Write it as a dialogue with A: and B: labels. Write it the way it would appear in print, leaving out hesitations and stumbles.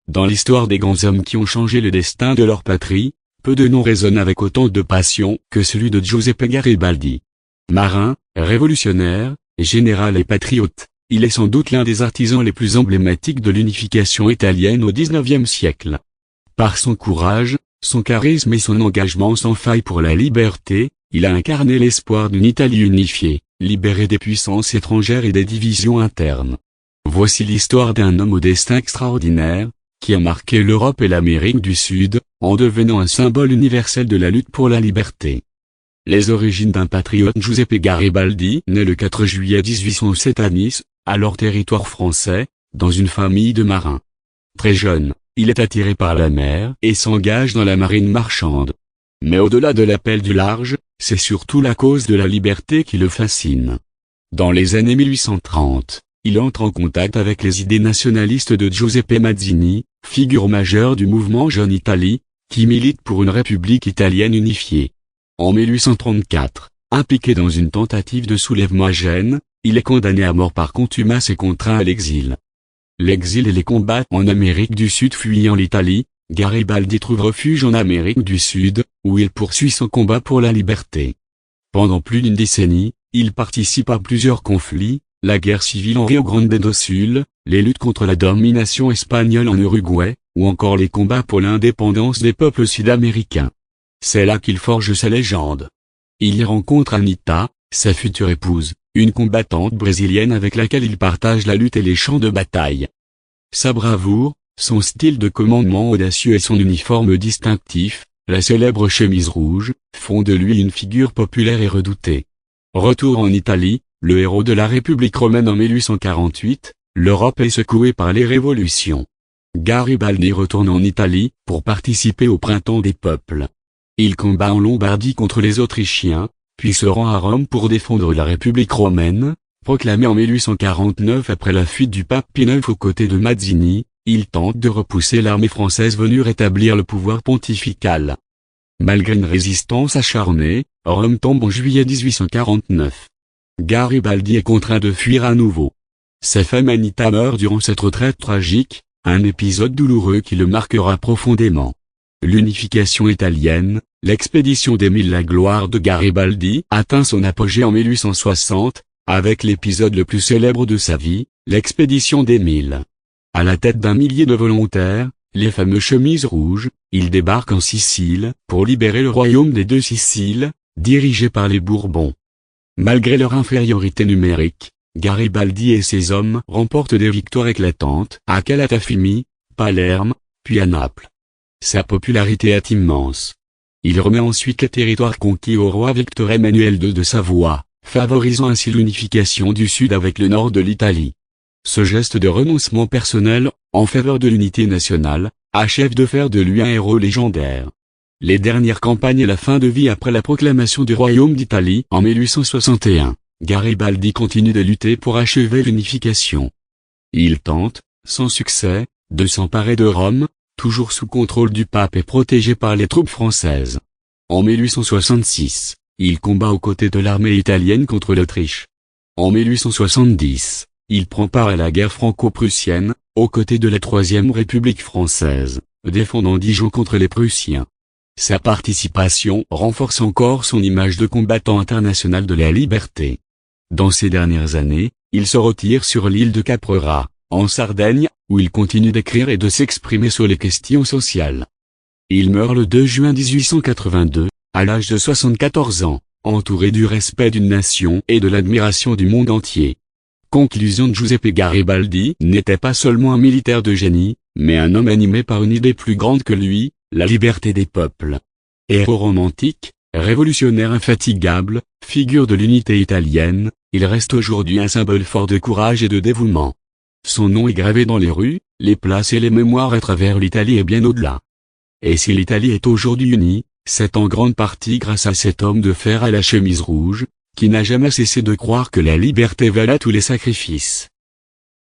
A: dans l'histoire des grands hommes qui ont changé le destin de leur patrie, peu de noms résonnent avec autant de passion que celui de Giuseppe Garibaldi. Marin, révolutionnaire, général et patriote, il est sans doute l'un des artisans les plus emblématiques de l'unification italienne au XIXe siècle. Par son courage, son charisme et son engagement sans faille pour la liberté, il a incarné l'espoir d'une Italie unifiée, libérée des puissances étrangères et des divisions internes. Voici l'histoire d'un homme au destin extraordinaire, qui a marqué l'Europe et l'Amérique du Sud, en devenant un symbole universel de la lutte pour la liberté. Les origines d'un patriote. Giuseppe Garibaldi naît le 4 juillet 1807 à Nice, alors territoire français, dans une famille de marins. Très jeune, il est attiré par la mer et s'engage dans la marine marchande. Mais au-delà de l'appel du large, c'est surtout la cause de la liberté qui le fascine. Dans les années 1830, il entre en contact avec les idées nationalistes de Giuseppe Mazzini, figure majeure du mouvement Jeune Italie, qui milite pour une république italienne unifiée. En 1834, impliqué dans une tentative de soulèvement à Gênes, il est condamné à mort par contumace et contraint à l'exil. L'exil et les combats en Amérique du Sud fuyant l'Italie, Garibaldi trouve refuge en Amérique du Sud, où il poursuit son combat pour la liberté. Pendant plus d'une décennie, il participe à plusieurs conflits, la guerre civile en Rio Grande do Sul, les luttes contre la domination espagnole en Uruguay, ou encore les combats pour l'indépendance des peuples sud-américains. C'est là qu'il forge sa légende. Il y rencontre Anita, sa future épouse, une combattante brésilienne avec laquelle il partage la lutte et les champs de bataille. Sa bravoure, son style de commandement audacieux et son uniforme distinctif, la célèbre chemise rouge, font de lui une figure populaire et redoutée. Retour en Italie, le héros de la République romaine en 1848, l'Europe est secouée par les révolutions. Garibaldi retourne en Italie, pour participer au printemps des peuples. Il combat en Lombardie contre les Autrichiens, puis se rend à Rome pour défendre la République romaine, proclamée en 1849 après la fuite du pape Pie IX aux côtés de Mazzini. Il tente de repousser l'armée française venue rétablir le pouvoir pontifical. Malgré une résistance acharnée, Rome tombe en juillet 1849. Garibaldi est contraint de fuir à nouveau. Sa femme Anita meurt durant cette retraite tragique, un épisode douloureux qui le marquera profondément. L'unification italienne, l'expédition d'Émile la gloire de Garibaldi atteint son apogée en 1860, avec l'épisode le plus célèbre de sa vie, l'expédition d'Émile. À la tête d'un millier de volontaires, les fameux chemises rouges, il débarque en Sicile, pour libérer le royaume des deux Siciles, dirigé par les Bourbons. Malgré leur infériorité numérique, Garibaldi et ses hommes remportent des victoires éclatantes à Calatafimi, Palerme, puis à Naples. Sa popularité est immense. Il remet ensuite les territoires conquis au roi Victor Emmanuel II de Savoie, favorisant ainsi l'unification du Sud avec le nord de l'Italie. Ce geste de renoncement personnel, en faveur de l'unité nationale, achève de faire de lui un héros légendaire. Les dernières campagnes et la fin de vie après la proclamation du Royaume d'Italie en 1861, Garibaldi continue de lutter pour achever l'unification. Il tente, sans succès, de s'emparer de Rome, toujours sous contrôle du pape et protégé par les troupes françaises. En 1866, il combat aux côtés de l'armée italienne contre l'Autriche. En 1870, il prend part à la guerre franco-prussienne, aux côtés de la Troisième République française, défendant Dijon contre les Prussiens. Sa participation renforce encore son image de combattant international de la liberté. Dans ces dernières années, il se retire sur l'île de Caprera, en Sardaigne, où il continue d'écrire et de s'exprimer sur les questions sociales. Il meurt le 2 juin 1882, à l'âge de 74 ans, entouré du respect d'une nation et de l'admiration du monde entier. Conclusion. Giuseppe Garibaldi n'était pas seulement un militaire de génie, mais un homme animé par une idée plus grande que lui, la liberté des peuples. Héros romantique, révolutionnaire infatigable, figure de l'unité italienne, il reste aujourd'hui un symbole fort de courage et de dévouement. Son nom est gravé dans les rues, les places et les mémoires à travers l'Italie et bien au-delà. Et si l'Italie est aujourd'hui unie, c'est en grande partie grâce à cet homme de fer à la chemise rouge, qui n'a jamais cessé de croire que la liberté valait tous les sacrifices.